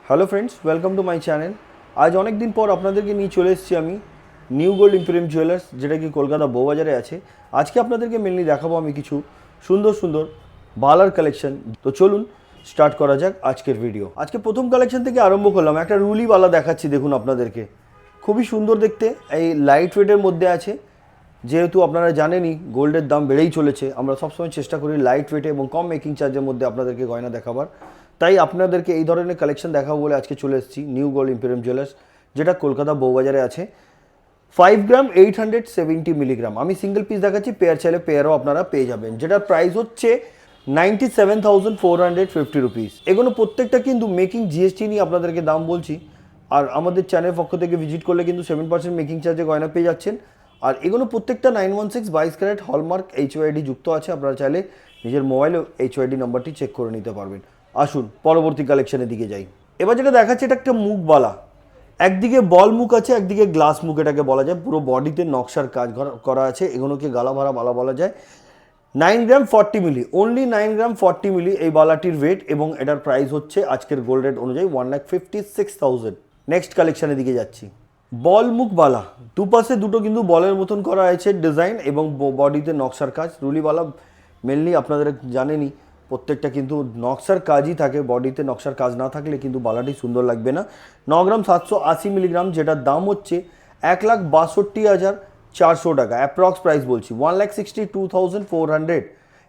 Hello friends, welcome to my channel. আজ অনেক দিন পর আপনাদেরকে নিয়ে চলে এসেছি আমি নিউ গোল্ড ইম্পেরিয়াম জুয়েলার্স, যেটা কি কলকাতা বউবাজারে আছে। আজকে আপনাদেরকে মেনলি দেখাবো আমি কিছু সুন্দর সুন্দর বালার কালেকশন। তো চলুন স্টার্ট করা যাক আজকের ভিডিও। আজকে প্রথম কালেকশন থেকে আরম্ভ করলাম। একটা রুলি বালা দেখাচ্ছি, দেখুন আপনাদেরকে। খুবই সুন্দর দেখতে, এই লাইট ওয়েটের মধ্যে আছে। যেহেতু আপনারা জানেনই গোল্ডের দাম বেড়েই চলেছে, আমরা সবসময় চেষ্টা করি লাইট ওয়েটে এবং কম মেকিং চার্জের মধ্যে আপনাদেরকে গয়না দেখাবার। তাই আপনাদেরকে এই ধরনের কালেকশন দেখাবো বলে আজকে চলে এসেছি নিউ গোল্ড ইম্পেরিয়াম জুয়েলার্স, যেটা কলকাতা বউবাজারে আছে। 5 গ্রাম 870 মিলিগ্রাম আমি সিঙ্গেল পিস দেখাচ্ছি, পেয়ার চাইলে পেয়ারও আপনারা পেয়ে যাবেন, যেটার প্রাইস হচ্ছে 97,450 রুপিস। এগুলো প্রত্যেকটা কিন্তু মেকিং জিএসটি নিয়ে আপনাদেরকে দাম বলছি। আর আমাদের চ্যানেল পক্ষ থেকে ভিজিট করলে কিন্তু 7% মেকিং চার্জে গয়না পেয়ে যাচ্ছেন। আর এগুলো প্রত্যেকটা 916 22 ক্যারেট হলমার্ক HYD যুক্ত আছে। আপনারা চাইলে নিজের মোবাইলে HYD নাম্বারটি চেক করে নিতে পারবেন। আসুন পরবর্তী কালেকশনের দিকে যাই। এবার যেটা দেখাচ্ছে, এটা একটা মুখবালা। একদিকে বল মুখ আছে, একদিকে গ্লাস মুখ এটাকে বলা যায়। পুরো বডিতে নকশার কাজ করা আছে। এগুলোকে গালা ভরা বালা বলা যায়। 9 গ্রাম 40 মিলি, অনলি 9 গ্রাম 40 মিলি এই বালাটির ওয়েট, এবং এটার প্রাইস হচ্ছে আজকের গোল্ড রেট অনুযায়ী 1,56,000। নেক্সট কালেকশনের দিকে যাচ্ছি। বল মুখ বালা, দুপাশে দুটো কিন্তু বলের মতন করা আছে ডিজাইন, এবং বডিতে নকশার কাজ। রুলিবালা মেনলি আপনাদের জানেনই প্রত্যেকটা কিন্তু নকশার কাজই থাকে। বডিতে নকশার কাজ না থাকলে কিন্তু বালাটি সুন্দর লাগবে না। 9 গ্রাম 780 মিলিগ্রাম, যেটার দাম হচ্ছে 1,62,400 টাকা। অ্যাপ্রক্স প্রাইস বলছি 1,62,400,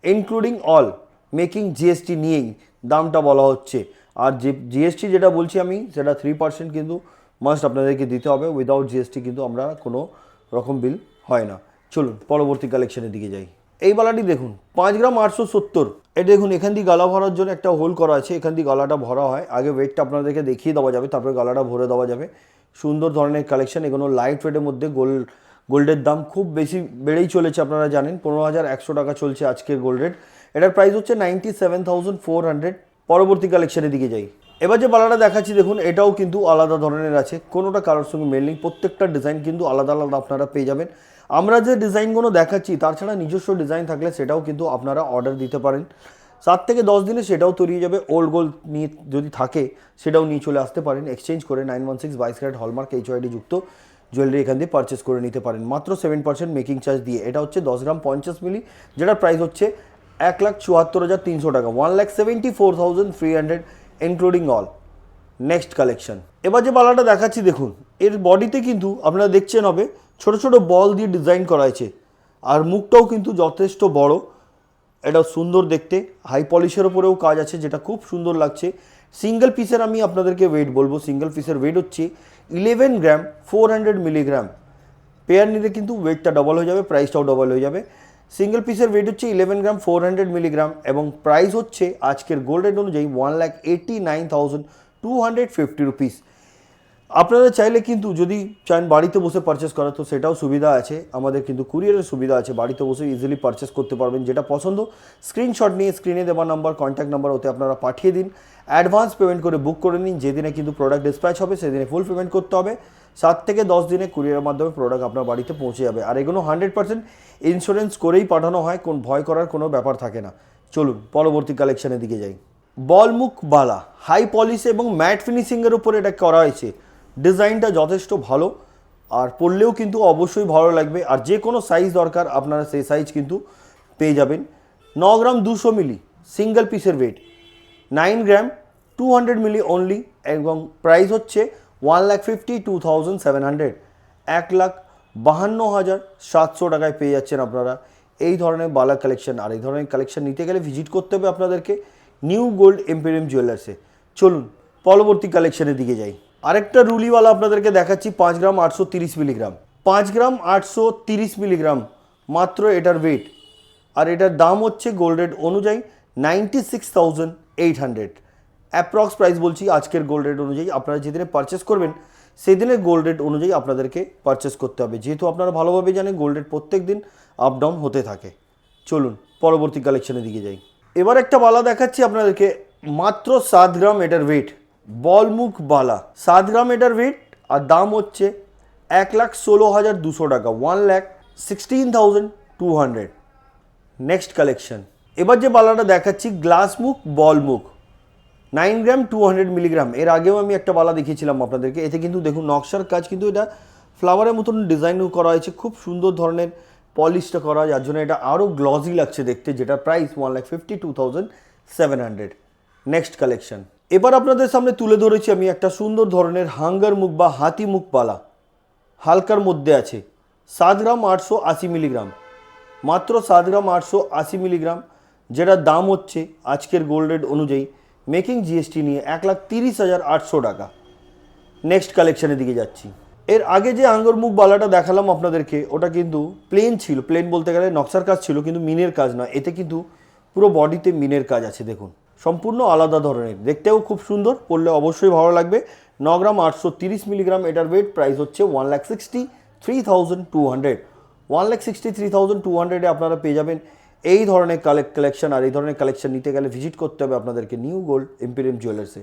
ইনক্লুডিং অল মেকিং জিএসটি নিয়েই দামটা বলা হচ্ছে। আর যে জিএসটি যেটা বলছি আমি, সেটা 3% কিন্তু মাস্ট আপনাদেরকে দিতে হবে। উইদাউট জিএসটি কিন্তু আমরা কোনো রকম বিল হয় না। চলুন পরবর্তী কালেকশনের দিকে যাই। এই বালাটি দেখুন, 5 গ্রাম 870। এটা দেখুন, এখান দিয়ে গালা ভরার জন্য একটা হোল করা আছে। এখান দিয়ে গালাটা ভরা হয়। আগে ওয়েটটা আপনাদেরকে দেখিয়ে দেওয়া যাবে, তারপরে গালাটা ভরে দেওয়া যাবে। সুন্দর ধরনের কালেকশন। এগুলো লাইট ওয়েটের মধ্যে। গোল্ডের দাম খুব বেশি বেড়েই চলেছে, আপনারা জানেন। 15,100 টাকা চলছে আজকের গোল্ড রেট। এটার প্রাইস হচ্ছে 97,400। পরবর্তী কালেকশনের দিকে যাই। এবার যে বালাটা দেখাচ্ছি দেখুন, এটাও কিন্তু আলাদা ধরনের আছে। কোনোটা কারোর সঙ্গে মেলনি। প্রত্যেকটা ডিজাইন কিন্তু আলাদা আলাদা আপনারা পেয়ে যাবেন। আমরা যে ডিজাইনগুলো দেখাচ্ছি, তাছাড়া নিজস্ব ডিজাইন থাকলে সেটাও কিন্তু আপনারা অর্ডার দিতে পারেন। 7 থেকে 10 দিনে সেটাও তৈরি হয়ে যাবে। ওল্ড গোল্ড নিয়ে যদি থাকে সেটাও নিয়ে চলে আসতে পারেন। এক্সচেঞ্জ করে 916 22 ক্যারেট হলমার্ক HYD যুক্ত জুয়েলারি এখান দিয়ে পারচেস করে নিতে পারেন মাত্র 7% মেকিং চার্জ দিয়ে। এটা হচ্ছে 10 গ্রাম 50 মিলি, যেটার প্রাইস হচ্ছে 1,74,300 টাকা। 1,74,300 ইনক্লুডিং অল। Next collection. এবার যে বালাটা দেখাচ্ছি দেখুন, এর বডিতে কিন্তু আপনারা দেখছেন হবে ছোট ছোট বল দিয়ে ডিজাইন করা আছে। আর মুখটাও কিন্তু যথেষ্ট বড়। এটা সুন্দর দেখতে। হাই পলিশের ওপরেও কাজ আছে, যেটা খুব সুন্দর লাগছে। সিঙ্গেল পিসের আমি আপনাদেরকে ওয়েট বলবো। সিঙ্গেল পিসের ওয়েট হচ্ছে 11 গ্রাম 400 মিলিগ্রাম। পেয়ার নিলে কিন্তু ওয়েটটা ডবল হয়ে যাবে, প্রাইসটাও ডবল হয়ে যাবে। সিঙ্গেল পিসের ওয়েট হচ্ছে 11 গ্রাম 400 মিলিগ্রাম, এবং প্রাইস হচ্ছে আজকের গোল্ড রেট অনুযায়ী 1,89,250 রুপিস। আপনারা চাইলে কিন্তু যদি চান বাড়িতে বসে পারচেস করা, তো সেটাও সুবিধা আছে। আমাদের কিন্তু কুরিয়ারের সুবিধা আছে। বাড়িতে বসে ইজিলি পারচেস করতে পারবেন। যেটা পছন্দ স্ক্রিনশট নিয়ে স্ক্রিনে দেওয়া নাম্বার, কন্ট্যাক্ট নাম্বার, ওতে আপনারা পাঠিয়ে দিন। অ্যাডভান্স পেমেন্ট করে বুক করে নিন। যেদিনে কিন্তু প্রোডাক্ট ডিসপ্যাচ হবে সেদিনে ফুল পেমেন্ট করতে হবে। 7 থেকে 10 দিনে কুরিয়ারের মাধ্যমে প্রোডাক্ট আপনার বাড়িতে পৌঁছে যাবে। আর এগুলো 100% ইন্স্যুরেন্স করেই পাঠানো হয়, কোন ভয় করার কোনো ব্যাপার থাকে না। চলুন পরবর্তী কালেকশনের দিকে যাই। বল মুখ বালা, হাই পলিশ এবং ম্যাট ফিনিশিংয়ের উপর এটা করা হয়েছে। ডিজাইনটা যথেষ্ট ভালো, আর পরলেও কিন্তু অবশ্যই ভালো লাগবে। আর যে কোনো সাইজ দরকার আপনারা সেই সাইজ কিন্তু পেয়ে যাবেন। 9 গ্রাম 200 মিলি সিঙ্গেল পিসের ওয়েট, 9 গ্রাম 200 মিলি অনলি, এবং প্রাইস হচ্ছে 1,52,700। 1,52,700 টাকায় পেয়ে যাচ্ছেন আপনারা এই ধরনের বালা কালেকশন। আর এই ধরনের কালেকশন নিতে গেলে ভিজিট করতে হবে আপনাদেরকে নিউ গোল্ড ইম্পেরিয়াম জুয়েলার্সে। চলুন পরবর্তী কালেকশনের দিকে যাই। আরেকটা রুলিওয়ালা আপনাদেরকে দেখাচ্ছি। 5 গ্রাম 830 মিলিগ্রাম, 5 গ্রাম 830 মিলিগ্রাম মাত্র এটার ওয়েট। আর এটার দাম হচ্ছে গোল্ড রেট অনুযায়ী 96,800। অ্যাপ্রক্স প্রাইস বলছি আজকের গোল্ড রেট অনুযায়ী। আপনারা যেদিনে পারচেস করবেন সেদিনের গোল্ড রেট অনুযায়ী আপনাদেরকে পারচেস করতে হবে, যেহেতু আপনারা ভালোভাবে জানেন গোল্ড রেট প্রত্যেক দিন আপ ডাউন হতে থাকে। চলুন পরবর্তী কালেকশনের দিকে যাই। এবার একটা বালা দেখাচ্ছি আপনাদেরকে, মাত্র 7 গ্রাম এটার ওয়েট। বলমুখ বালা 7 গ্রাম এটার ওয়েট, আর দাম হচ্ছে 1,16,200 টাকা। 1,16,200। Next collection. এবার যে বালাটা দেখাচ্ছি গ্লাস মুখ বল মুখ, 9 গ্রাম 200 মিলিগ্রাম, এর আগেও আমি একটা বালা দেখিয়েছিলাম আপনাদেরকে। এতে কিন্তু দেখুন নকশার কাজ, কিন্তু এটা ফ্লাওয়ারের মতন ডিজাইন করা হয়েছে, খুব সুন্দর ধরনের পলিশটা করা, যার জন্য এটা আরও গ্লসি লাগছে দেখতে, যেটা প্রাইস 1,52,700। নেক্সট কালেকশন, এবার আপনাদের সামনে তুলে ধরেছি আমি একটা সুন্দর ধরনের হাঙ্গার মুখ বা হাতি মুখ বালা, হালকার মধ্যে আছে, 7 গ্রাম 880 মিলিগ্রাম, মাত্র 7 গ্রাম 880 মিলিগ্রাম, যেটার দাম হচ্ছে আজকের গোল্ড রেট অনুযায়ী মেকিং জিএসটি নিয়ে 1,30,800 টাকা। নেক্সট কালেকশনের দিকে যাচ্ছি। এর আগে যে আঙ্গুর মুখ বালাটা দেখালাম আপনাদেরকে, ওটা কিন্তু প্লেন ছিল, প্লেন বলতে গেলে নকশার কাজ ছিল, কিন্তু মিনের কাজ নয়। এতে কিন্তু পুরো বডিতে মিনের কাজ আছে, দেখুন সম্পূর্ণ আলাদা ধরনের, দেখতেও খুব সুন্দর, পরলে অবশ্যই ভালো লাগবে। 9 গ্রাম 830 মিলিগ্রাম, এটার ওয়েট প্রাইস হচ্ছে 1,63,200। 1,63,200 আপনারা পেয়ে যাবেন এই ধরনের কালেকশন। আর এই ধরনের কালেকশন নিতে গেলে ভিজিট করতে হবে আপনাদেরকে নিউ গোল্ড এম্পিরিয়াম জুয়েলার্সে।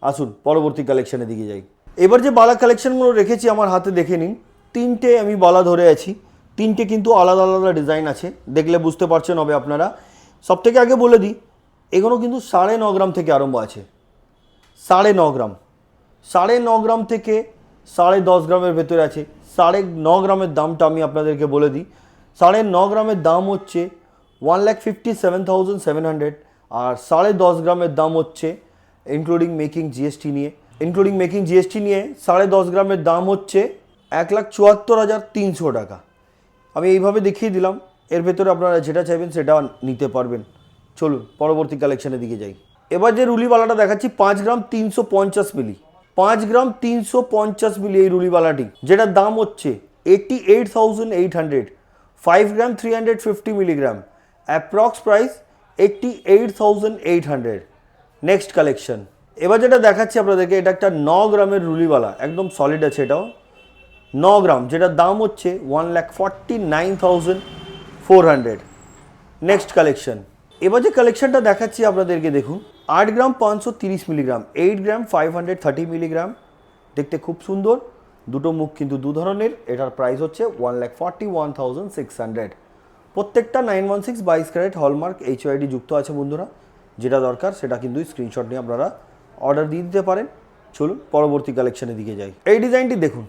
আসুন পরবর্তী কালেকশনের দিকে যাই। এবার যে বালা কালেকশনগুলো রেখেছি আমার হাতে দেখে নিন, তিনটে আমি বালা ধরে আছি, তিনটে কিন্তু আলাদা আলাদা ডিজাইন আছে, দেখলে বুঝতে পারছেন হবে আপনারা। সব থেকে আগে বলে দিই, এগুলো কিন্তু 9.5 গ্রাম থেকে আরম্ভ আছে, 9.5 গ্রাম, 9.5 গ্রাম থেকে 10.5 গ্রামের ভেতরে আছে। 9.5 গ্রামের দামটা আমি আপনাদেরকে বলে দিই, 9.5 গ্রামের দাম হচ্ছে 1,57,700, আর 10.5 গ্রামের দাম হচ্ছে ইনক্লুডিং মেকিং জিএসটি নিয়ে, 10.5 গ্রামের দাম হচ্ছে 1,74,300 টাকা। আমি এইভাবে দেখিয়ে দিলাম, এর ভেতরে আপনারা যেটা চাইবেন সেটা নিতে পারবেন। চলুন পরবর্তী কালেকশনের দিকে যাই। এবার যে রুলিবালাটা দেখাচ্ছি 5 গ্রাম 350 মিলি, 5 গ্রাম 350 মিলি এই রুলিবালাটি, যেটার দাম হচ্ছে 88,800। 5 গ্রাম 350 milligram, approx price 88,800। Next collection, এবার যেটা দেখাচ্ছি আপনাদেরকে, এটা একটা 9 গ্রামের রুলিবালা, একদম সলিড আছে এটাও, 9 গ্রাম, যেটার দাম হচ্ছে 1,49,400। নেক্সট কালেকশন, এবার যে কালেকশনটা দেখাচ্ছি আপনাদেরকে দেখুন, 8 গ্রাম 530 মিলিগ্রাম, 8 গ্রাম 530 মিলিগ্রাম, দেখতে খুব সুন্দর, দুটো মুখ কিন্তু দু ধরনের, এটার প্রাইস হচ্ছে 1,41,600। প্রত্যেকটা 916 22 ক্যারেট হলমার্ক HYD যুক্ত আছে বন্ধুরা, যেটা দরকার সেটা কিন্তু স্ক্রিনশট নিয়ে আপনারা অর্ডার দিয়ে দিতে পারেন। চলুন পরবর্তী কালেকশনের দিকে যাই। এই ডিজাইনটি দেখুন,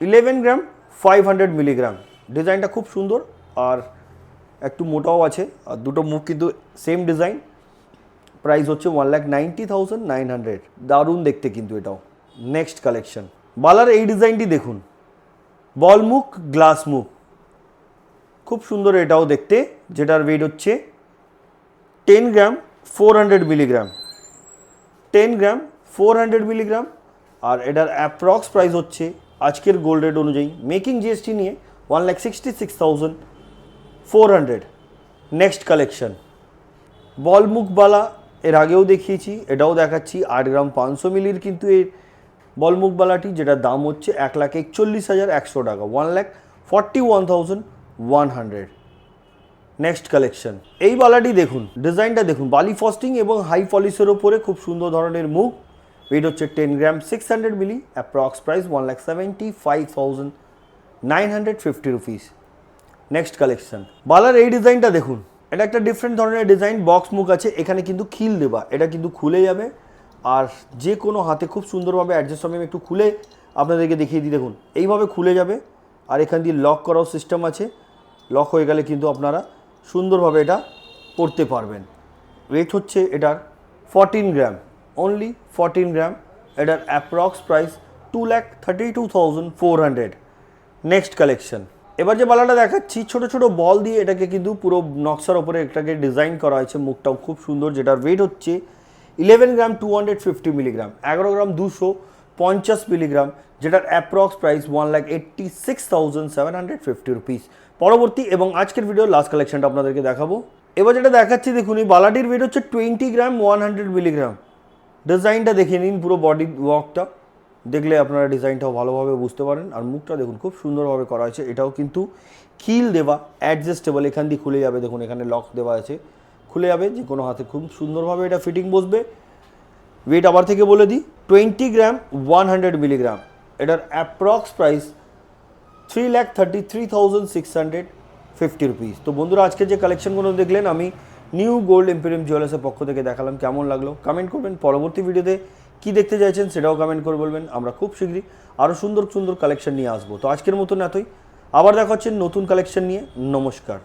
11 গ্রাম 500 মিলিগ্রাম, ডিজাইনটা খুব সুন্দর আর একটু মোটাও আছে, আর দুটো মুখ কিন্তু সেম ডিজাইন, প্রাইস হচ্ছে 1,90,900। দারুণ দেখতে কিন্তু এটাও। নেক্সট কালেকশন, বালার এই ডিজাইনটি দেখুন, বল মুখ গ্লাস মুখ, খুব সুন্দর এটাও দেখতে, যেটার ওয়েট হচ্ছে 10 গ্রাম 400 মিলিগ্রাম, 10 গ্রাম 400 মিলিগ্রাম, আর এটার অ্যাপ্রক্স প্রাইস হচ্ছে আজকের গোল্ড রেট অনুযায়ী মেকিং জিএসটি নিয়ে 1,66,400। নেক্সট কালেকশন, বল মুখবালা এর আগেও দেখিয়েছি, এটাও দেখাচ্ছি, 8 গ্রাম 500 মিলির কিন্তু এই বল মুখবালাটি, যেটার দাম হচ্ছে 1,41,100 টাকা, 1,41,100। নেক্সট কালেকশন, এই বালাটি দেখুন, ডিজাইনটা দেখুন, বালি ফস্টিং এবং হাই পলিশের ওপরে খুব সুন্দর ধরনের মুখ, ওয়েট হচ্ছে 10 gram 600 milli, approx price 1,75,950 rupees. Next collection, বালার এই ডিজাইনটা দেখুন, এটা একটা ডিফারেন্ট ধরনের ডিজাইন, বক্স মুখ আছে, এখানে কিন্তু খিল দেবা, এটা কিন্তু খুলে যাবে, আর যে কোনো হাতে খুব সুন্দরভাবে অ্যাডজাস্ট হবে। আমি একটু খুলে আপনাদেরকে দেখিয়ে দিই, দেখুন এইভাবে খুলে যাবে, আর এখান দিয়ে লক করাও সিস্টেম আছে, লক হয়ে গেলে কিন্তু আপনারা সুন্দরভাবে এটা পরতে পারবেন। ওয়েট হচ্ছে এটার 14 গ্রাম, অনলি 14 গ্রাম, এটার অ্যাপ্রক্স প্রাইস 2,32,400। নেক্সট কালেকশন, এবার যে বালাটা দেখাচ্ছি, ছোট ছোট বল দিয়ে এটাকে কিন্তু পুরো নকশার ওপরে এটাকে ডিজাইন করা হয়েছে, মুখটাও খুব সুন্দর, যেটার ওয়েট হচ্ছে 11 গ্রাম 250 মিলিগ্রাম, 11 গ্রাম 250 মিলিগ্রাম, যেটার অ্যাপ্রক্স প্রাইস 1,86,750 রুপিস। পরবর্তী এবং আজকের ভিডিও লাস্ট কালেকশনটা আপনাদেরকে দেখাবো। এবার যেটা দেখাচ্ছি দেখুন, এই বালাটির ওয়েট হচ্ছে 20 গ্রাম 100 মিলিগ্রাম, ডিজাইনটা দেখে নিন, পুরো বডি ওয়ার্কটা দেখলে আপনারা ডিজাইনটাও ভালোভাবে বুঝতে পারেন, আর মুখটা দেখুন খুব সুন্দরভাবে করা হয়েছে, এটাও কিন্তু খিল দেওয়া, অ্যাডজাস্টেবল, এখান দিয়ে খুলে যাবে, দেখুন এখানে লক দেওয়া আছে, খুলে যাবে, যে কোনো হাতে খুব সুন্দরভাবে এটা ফিটিং বসবে। ওয়েট আবার থেকে বলে দিই, 20 গ্রাম 100 মিলিগ্রাম, এটার অ্যাপ্রক্স প্রাইস 3,33,650 রুপিস। তো বন্ধুরা, আজকে যে কালেকশনগুলো দেখলেন, আমি নিউ গোল্ড এম্পোরিয়াম জুয়েলার্সের পক্ষ থেকে দেখালাম। কেমন লাগলো কমেন্ট করবেন। পরবর্তী ভিডিওতে কি দেখতে চাইছেন সেটাও কমেন্ট করে বলবেন। আমরা খুব শীঘ্রই আরও সুন্দর সুন্দর কালেকশন নিয়ে আসবো। তো আজকের মতন এতই, আবার দেখা হচ্ছে নতুন কালেকশন নিয়ে। নমস্কার।